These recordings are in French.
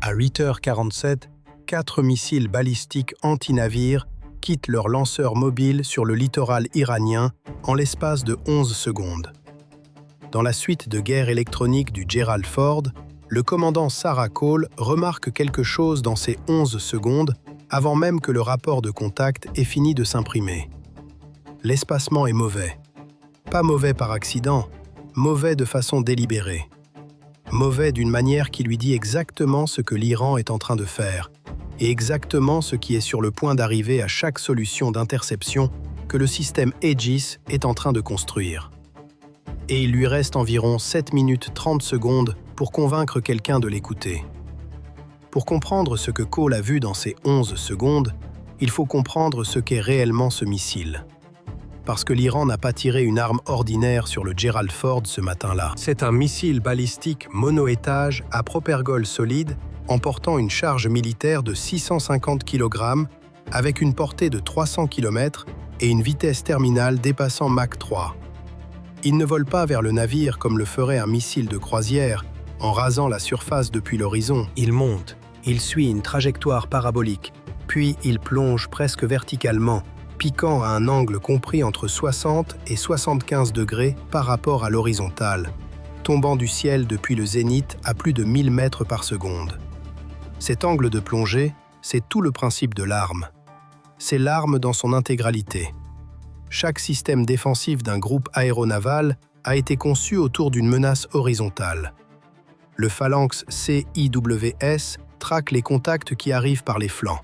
À 8h47, 4 missiles balistiques anti-navires quittent leur lanceur mobile sur le littoral iranien en l'espace de 11 secondes. Dans la suite de guerre électronique du Gerald Ford, le commandant Sarah Cole remarque quelque chose dans ces 11 secondes avant même que le rapport de contact ait fini de s'imprimer. L'espacement est mauvais. Pas mauvais par accident, mauvais de façon délibérée. Mauvais d'une manière qui lui dit exactement ce que l'Iran est en train de faire et exactement ce qui est sur le point d'arriver à chaque solution d'interception que le système Aegis est en train de construire. Et il lui reste environ 7 minutes 30 secondes pour convaincre quelqu'un de l'écouter. Pour comprendre ce que Cole a vu dans ces 11 secondes, il faut comprendre ce qu'est réellement ce missile. Parce que l'Iran n'a pas tiré une arme ordinaire sur le Gerald Ford ce matin-là. C'est un missile balistique mono-étage à propergole solide emportant une charge militaire de 650 kg avec une portée de 300 km et une vitesse terminale dépassant Mach 3. Il ne vole pas vers le navire comme le ferait un missile de croisière en rasant la surface depuis l'horizon. Il monte, il suit une trajectoire parabolique, puis il plonge presque verticalement, piquant à un angle compris entre 60 et 75 degrés par rapport à l'horizontale, tombant du ciel depuis le zénith à plus de 1000 mètres par seconde. Cet angle de plongée, c'est tout le principe de l'arme. C'est l'arme dans son intégralité. Chaque système défensif d'un groupe aéronaval a été conçu autour d'une menace horizontale. Le phalanx CIWS traque les contacts qui arrivent par les flancs.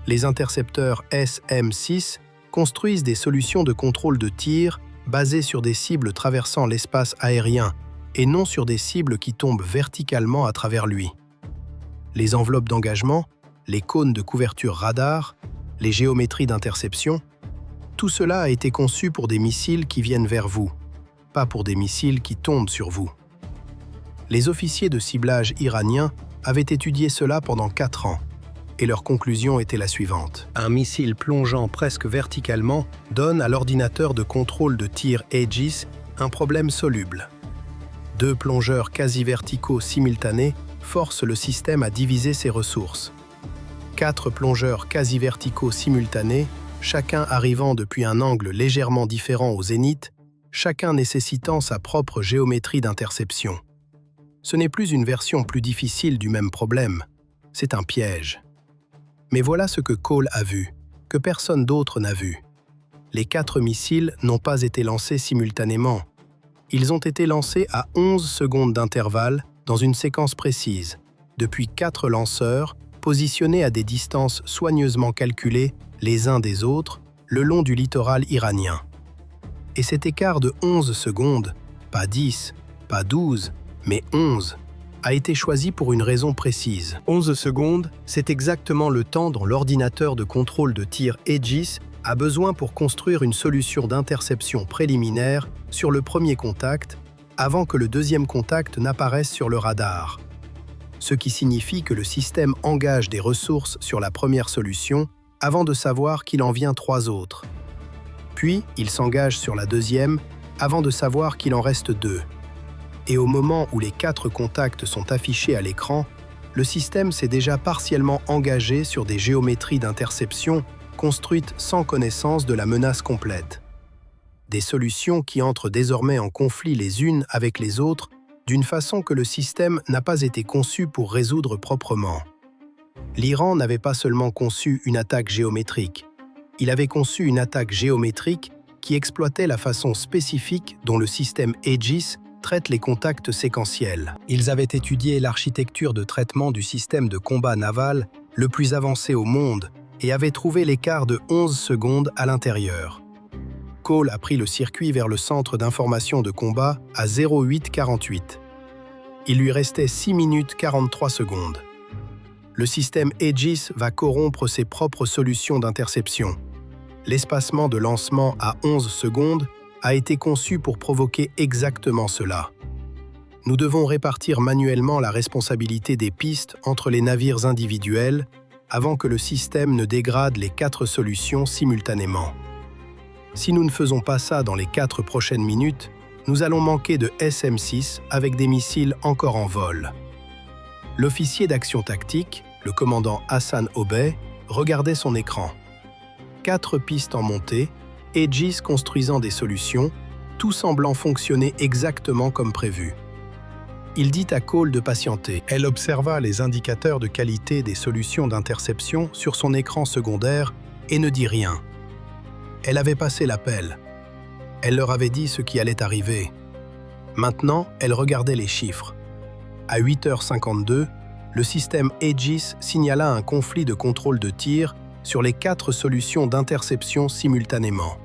Les intercepteurs SM-6 construisent des solutions de contrôle de tir basées sur des cibles traversant l'espace aérien et non sur des cibles qui tombent verticalement à travers lui. Les enveloppes d'engagement, les cônes de couverture radar, les géométries d'interception, tout cela a été conçu pour des missiles qui viennent vers vous, pas pour des missiles qui tombent sur vous. Les officiers de ciblage iraniens avaient étudié cela pendant 4 ans, et leur conclusion était la suivante. Un missile plongeant presque verticalement donne à l'ordinateur de contrôle de tir Aegis un problème soluble. 2 plongeurs quasi verticaux simultanés forcent le système à diviser ses ressources. 4 plongeurs quasi verticaux simultanés, chacun arrivant depuis un angle légèrement différent au zénith, chacun nécessitant sa propre géométrie d'interception. Ce n'est plus une version plus difficile du même problème, c'est un piège. Mais voilà ce que Cole a vu, que personne d'autre n'a vu. Les 4 missiles n'ont pas été lancés simultanément. Ils ont été lancés à 11 secondes d'intervalle dans une séquence précise, depuis 4 lanceurs positionnés à des distances soigneusement calculées les uns des autres le long du littoral iranien. Et cet écart de 11 secondes, pas 10, pas 12, mais 11, a été choisi pour une raison précise. 11 secondes, c'est exactement le temps dont l'ordinateur de contrôle de tir Aegis a besoin pour construire une solution d'interception préliminaire sur le premier contact avant que le deuxième contact n'apparaisse sur le radar. Ce qui signifie que le système engage des ressources sur la première solution avant de savoir qu'il en vient 3 autres. Puis, il s'engage sur la deuxième avant de savoir qu'il en reste 2. Et au moment où les 4 contacts sont affichés à l'écran, le système s'est déjà partiellement engagé sur des géométries d'interception construites sans connaissance de la menace complète. Des solutions qui entrent désormais en conflit les unes avec les autres d'une façon que le système n'a pas été conçu pour résoudre proprement. L'Iran n'avait pas seulement conçu une attaque géométrique, il avait conçu une attaque géométrique qui exploitait la façon spécifique dont le système Aegis traite les contacts séquentiels. Ils avaient étudié l'architecture de traitement du système de combat naval le plus avancé au monde et avaient trouvé l'écart de 11 secondes à l'intérieur. Cole a pris le circuit vers le centre d'information de combat à 0848. Il lui restait 6 minutes 43 secondes. Le système Aegis va corrompre ses propres solutions d'interception. L'espacement de lancement à 11 secondes a été conçu pour provoquer exactement cela. Nous devons répartir manuellement la responsabilité des pistes entre les navires individuels avant que le système ne dégrade les 4 solutions simultanément. Si nous ne faisons pas ça dans les 4 prochaines minutes, nous allons manquer de SM-6 avec des missiles encore en vol. L'officier d'action tactique, le commandant Hassan Obey, regardait son écran. 4 pistes en montée, Aegis construisant des solutions, tout semblant fonctionner exactement comme prévu. Il dit à Cole de patienter. Elle observa les indicateurs de qualité des solutions d'interception sur son écran secondaire et ne dit rien. Elle avait passé l'appel. Elle leur avait dit ce qui allait arriver. Maintenant, elle regardait les chiffres. À 8h52, le système Aegis signala un conflit de contrôle de tir sur les 4 solutions d'interception simultanément.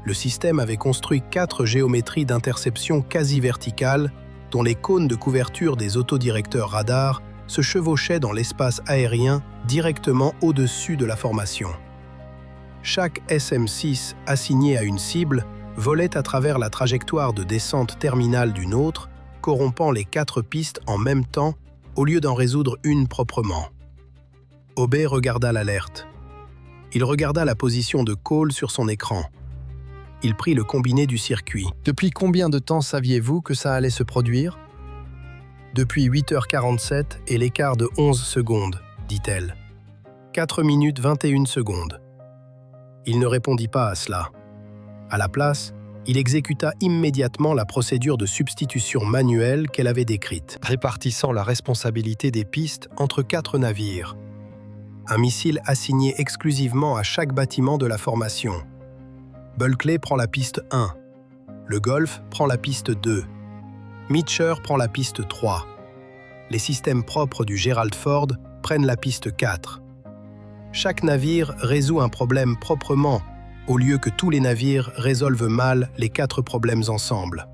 Le système avait construit 4 géométries d'interception quasi verticales dont les cônes de couverture des autodirecteurs radars se chevauchaient dans l'espace aérien directement au-dessus de la formation. Chaque SM-6 assigné à une cible volait à travers la trajectoire de descente terminale d'une autre, corrompant les 4 pistes en même temps au lieu d'en résoudre une proprement. Obey regarda l'alerte. Il regarda la position de Cole sur son écran. Il prit le combiné du circuit. « Depuis combien de temps saviez-vous que ça allait se produire ?»« Depuis 8h47 et l'écart de 11 secondes, dit-elle. 4 minutes 21 secondes. » Il ne répondit pas à cela. À la place, il exécuta immédiatement la procédure de substitution manuelle qu'elle avait décrite, répartissant la responsabilité des pistes entre 4 navires. Un missile assigné exclusivement à chaque bâtiment de la formation. Bulkley prend la piste 1. Le Golf prend la piste 2. Meacher prend la piste 3. Les systèmes propres du Gerald Ford prennent la piste 4. Chaque navire résout un problème proprement, au lieu que tous les navires résolvent mal les 4 problèmes ensemble.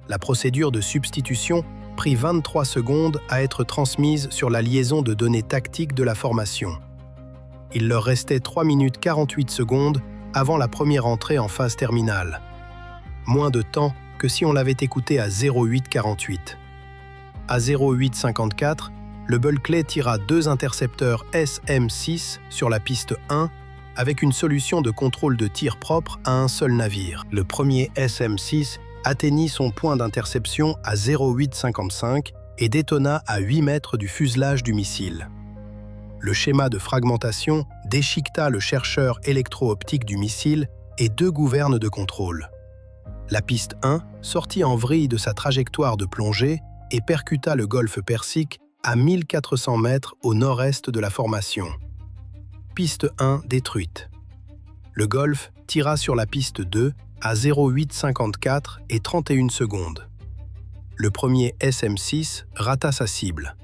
La procédure de substitution prit 23 secondes à être transmise sur la liaison de données tactiques de la formation. Il leur restait 3 minutes 48 secondes avant la première entrée en phase terminale. Moins de temps que si on l'avait écouté à 08:48. À 08:54, le Bulkley tira 2 intercepteurs SM-6 sur la piste 1 avec une solution de contrôle de tir propre à un seul navire. Le premier SM-6 atteignit son point d'interception à 08:55 et détonna à 8 mètres du fuselage du missile. Le schéma de fragmentation déchiqueta le chercheur électro-optique du missile et 2 gouvernes de contrôle. La piste 1 sortit en vrille de sa trajectoire de plongée et percuta le golfe Persique à 1400 mètres au nord-est de la formation. Piste 1 détruite. Le Golf tira sur la piste 2 à 08:54 et 31 secondes. Le premier SM-6 rata sa cible.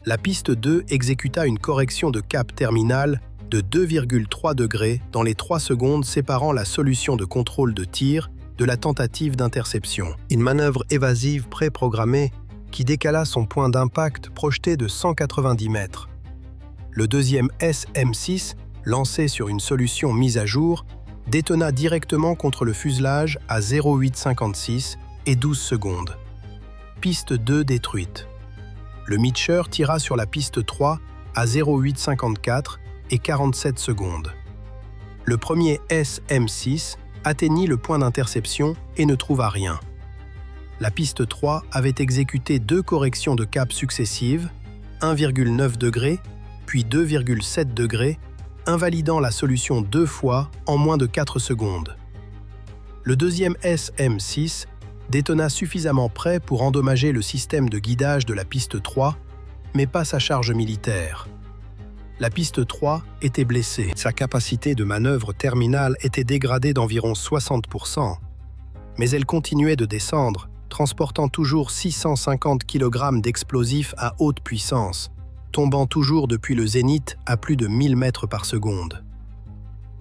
La piste 2 exécuta une correction de cap terminal de 2,3 degrés dans les 3 secondes séparant la solution de contrôle de tir de la tentative d'interception. Une manœuvre évasive préprogrammée qui décala son point d'impact projeté de 190 mètres. Le deuxième SM-6, lancé sur une solution mise à jour, détonna directement contre le fuselage à 08:56 et 12 secondes. Piste 2 détruite. Le Meacher tira sur la piste 3 à 08:54 et 47 secondes. Le premier SM-6 atteignit le point d'interception et ne trouva rien. La piste 3 avait exécuté 2 corrections de cap successives, 1,9 degrés, puis 2,7 degrés, invalidant la solution 2 fois en moins de 4 secondes. Le deuxième SM-6 détonna suffisamment près pour endommager le système de guidage de la piste 3, mais pas sa charge militaire. La piste 3 était blessée. Sa capacité de manœuvre terminale était dégradée d'environ 60%, mais elle continuait de descendre, transportant toujours 650 kg d'explosifs à haute puissance, tombant toujours depuis le zénith à plus de 1000 mètres par seconde.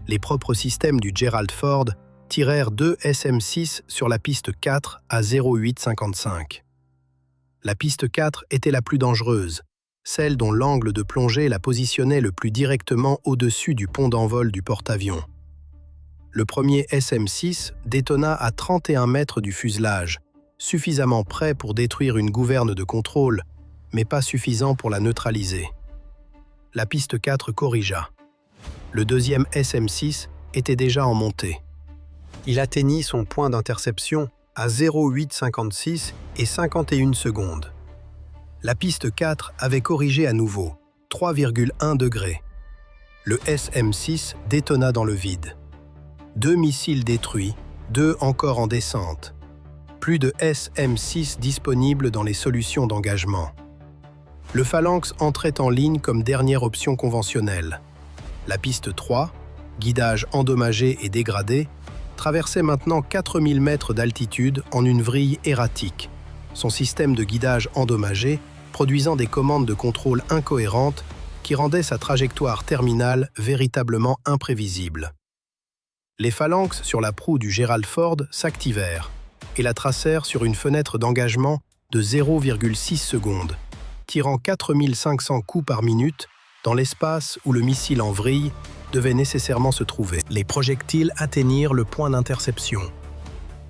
Les propres systèmes du Gerald Ford tirèrent 2 SM-6 sur la piste 4 à 08:55. La piste 4 était la plus dangereuse, celle dont l'angle de plongée la positionnait le plus directement au-dessus du pont d'envol du porte-avions. Le premier SM-6 détonna à 31 mètres du fuselage, suffisamment près pour détruire une gouverne de contrôle, mais pas suffisant pour la neutraliser. La piste 4 corrigea. Le deuxième SM-6 était déjà en montée. Il atteignit son point d'interception à 08:56 et 51 secondes. La piste 4 avait corrigé à nouveau, 3,1 degrés. Le SM-6 détonna dans le vide. 2 missiles détruits, 2 encore en descente. Plus de SM-6 disponibles dans les solutions d'engagement. Le Phalanx entrait en ligne comme dernière option conventionnelle. La piste 3, guidage endommagé et dégradé, traversait maintenant 4000 mètres d'altitude en une vrille erratique, son système de guidage endommagé produisant des commandes de contrôle incohérentes qui rendaient sa trajectoire terminale véritablement imprévisible. Les phalanx sur la proue du Gerald Ford s'activèrent et la tracèrent sur une fenêtre d'engagement de 0,6 secondes, tirant 4500 coups par minute dans l'espace où le missile en vrille devait nécessairement se trouver. Les projectiles atteignirent le point d'interception.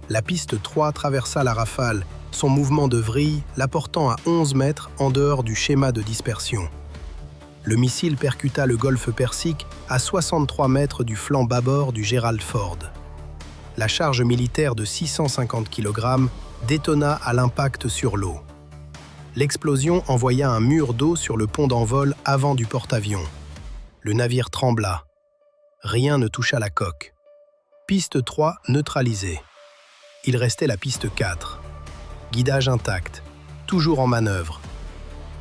La piste 3 traversa la rafale, son mouvement de vrille la portant à 11 mètres en dehors du schéma de dispersion. Le missile percuta le golfe Persique à 63 mètres du flanc bâbord du Gerald Ford. La charge militaire de 650 kg détonna à l'impact sur l'eau. L'explosion envoya un mur d'eau sur le pont d'envol avant du porte-avions. Le navire trembla. Rien ne toucha la coque. Piste 3 neutralisée. Il restait la piste 4. Guidage intact, toujours en manœuvre.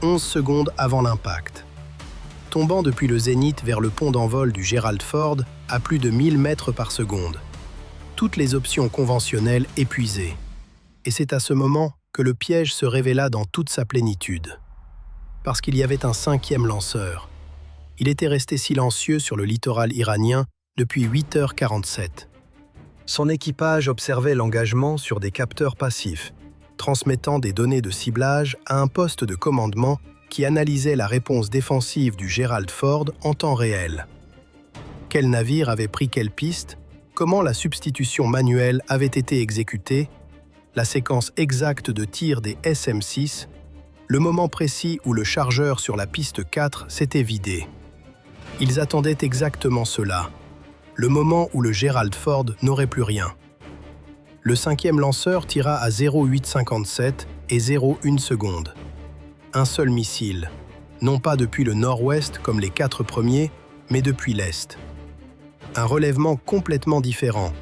11 secondes avant l'impact. Tombant depuis le zénith vers le pont d'envol du Gerald Ford à plus de 1000 mètres par seconde. Toutes les options conventionnelles épuisées. Et c'est à ce moment que le piège se révéla dans toute sa plénitude. Parce qu'il y avait un 5e lanceur. Il était resté silencieux sur le littoral iranien depuis 8h47. Son équipage observait l'engagement sur des capteurs passifs, transmettant des données de ciblage à un poste de commandement qui analysait la réponse défensive du Gerald Ford en temps réel. Quel navire avait pris quelle piste? Comment la substitution manuelle avait été exécutée? La séquence exacte de tir des SM-6, le moment précis où le chargeur sur la piste 4 s'était vidé. Ils attendaient exactement cela, le moment où le Gerald Ford n'aurait plus rien. Le 5e lanceur tira à 0,857 et 0,1 seconde. Un seul missile, non pas depuis le nord-ouest comme les 4 premiers, mais depuis l'est. Un relèvement complètement différent,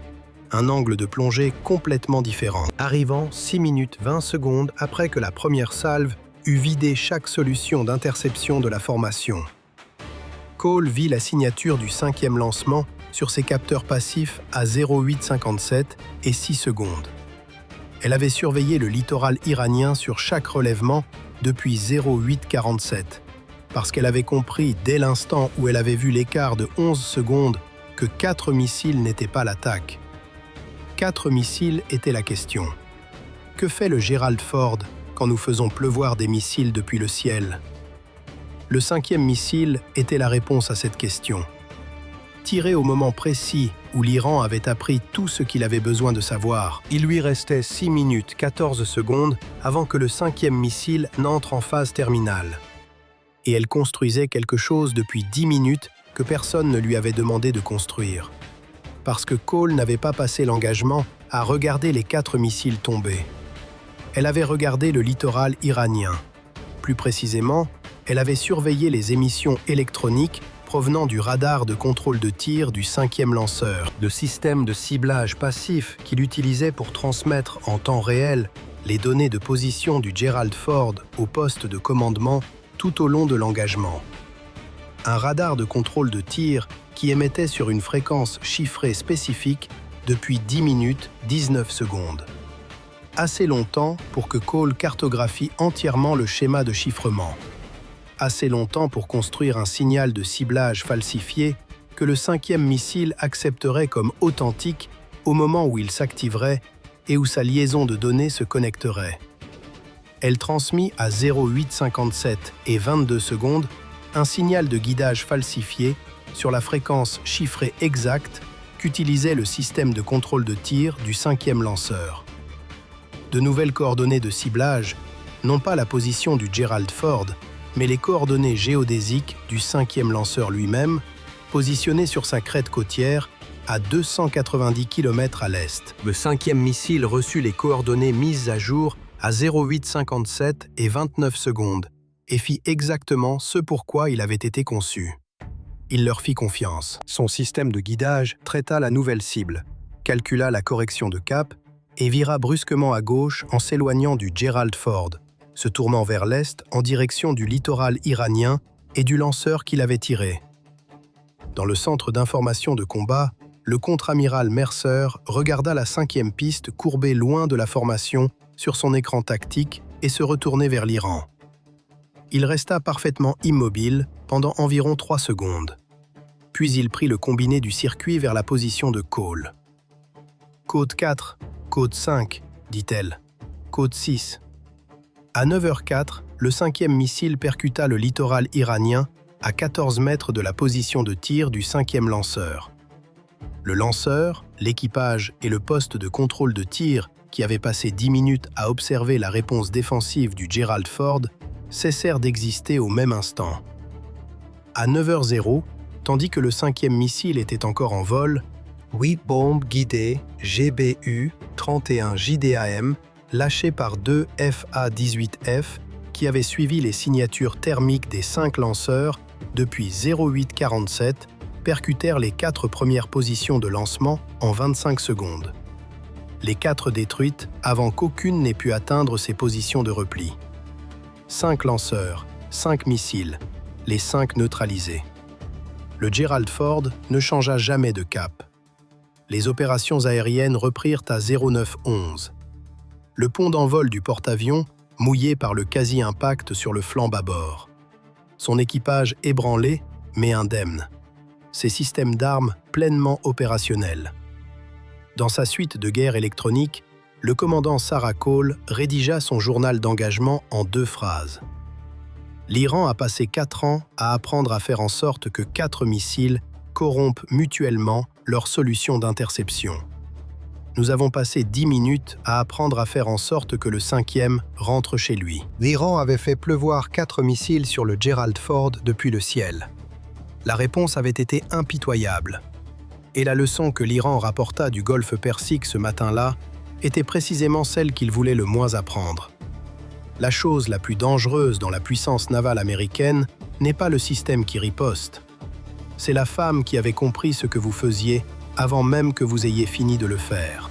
un angle de plongée complètement différent, arrivant 6 minutes 20 secondes après que la première salve eut vidé chaque solution d'interception de la formation. Cole vit la signature du 5e lancement sur ses capteurs passifs à 0,857 et 6 secondes. Elle avait surveillé le littoral iranien sur chaque relèvement depuis 0,847, parce qu'elle avait compris dès l'instant où elle avait vu l'écart de 11 secondes que 4 missiles n'étaient pas l'attaque. 4 missiles était la question. Que fait le Gerald Ford quand nous faisons pleuvoir des missiles depuis le ciel? Le 5e missile était la réponse à cette question. Tiré au moment précis où l'Iran avait appris tout ce qu'il avait besoin de savoir, il lui restait 6 minutes 14 secondes avant que le 5e missile n'entre en phase terminale. Et elle construisait quelque chose depuis 10 minutes que personne ne lui avait demandé de construire. Parce que Cole n'avait pas passé l'engagement à regarder les 4 missiles tomber. Elle avait regardé le littoral iranien. Plus précisément, elle avait surveillé les émissions électroniques provenant du radar de contrôle de tir du 5e lanceur, le système de ciblage passif qu'il utilisait pour transmettre en temps réel les données de position du Gerald Ford au poste de commandement tout au long de l'engagement. Un radar de contrôle de tir qui émettait sur une fréquence chiffrée spécifique depuis 10 minutes 19 secondes. Assez longtemps pour que Cole cartographie entièrement le schéma de chiffrement. Assez longtemps pour construire un signal de ciblage falsifié que le 5e missile accepterait comme authentique au moment où il s'activerait et où sa liaison de données se connecterait. Elle transmit à 0,857 et 22 secondes un signal de guidage falsifié sur la fréquence chiffrée exacte qu'utilisait le système de contrôle de tir du 5e lanceur. De nouvelles coordonnées de ciblage, non pas la position du Gerald Ford, mais les coordonnées géodésiques du 5e lanceur lui-même, positionné sur sa crête côtière à 290 km à l'est. Le 5e missile reçut les coordonnées mises à jour à 08:57 et 29 secondes et fit exactement ce pourquoi il avait été conçu. Il leur fit confiance. Son système de guidage traita la nouvelle cible, calcula la correction de cap et vira brusquement à gauche en s'éloignant du Gerald Ford, se tournant vers l'est en direction du littoral iranien et du lanceur qu'il avait tiré. Dans le centre d'information de combat, le contre-amiral Mercer regarda la 5e piste courbée loin de la formation sur son écran tactique et se retourner vers l'Iran. Il resta parfaitement immobile pendant environ 3 secondes. Puis il prit le combiné du circuit vers la position de Cole. « Côte 4, côte 5, dit-elle. Côte 6. » À 9h04, le 5e missile percuta le littoral iranien à 14 mètres de la position de tir du 5e lanceur. Le lanceur, l'équipage et le poste de contrôle de tir, qui avaient passé 10 minutes à observer la réponse défensive du Gerald Ford, cessèrent d'exister au même instant. À 9h00, tandis que le 5e missile était encore en vol, 8 bombes guidées GBU-31 JDAM lâchées par 2 FA-18F qui avaient suivi les signatures thermiques des 5 lanceurs depuis 08:47 percutèrent les 4 premières positions de lancement en 25 secondes. Les 4 détruites avant qu'aucune n'ait pu atteindre ses positions de repli. 5 lanceurs, 5 missiles, les 5 neutralisés. Le Gerald Ford ne changea jamais de cap. Les opérations aériennes reprirent à 09:11. Le pont d'envol du porte-avions, mouillé par le quasi-impact sur le flanc bâbord. Son équipage ébranlé, mais indemne. Ses systèmes d'armes pleinement opérationnels. Dans sa suite de guerre électronique, le commandant Sarah Cole rédigea son journal d'engagement en 2 phrases. L'Iran a passé 4 ans à apprendre à faire en sorte que 4 missiles corrompent mutuellement leur solution d'interception. Nous avons passé 10 minutes à apprendre à faire en sorte que le 5e rentre chez lui. L'Iran avait fait pleuvoir 4 missiles sur le Gerald Ford depuis le ciel. La réponse avait été impitoyable. Et la leçon que l'Iran rapporta du golfe Persique ce matin-là était précisément celle qu'il voulait le moins apprendre. La chose la plus dangereuse dans la puissance navale américaine n'est pas le système qui riposte. C'est la femme qui avait compris ce que vous faisiez avant même que vous ayez fini de le faire.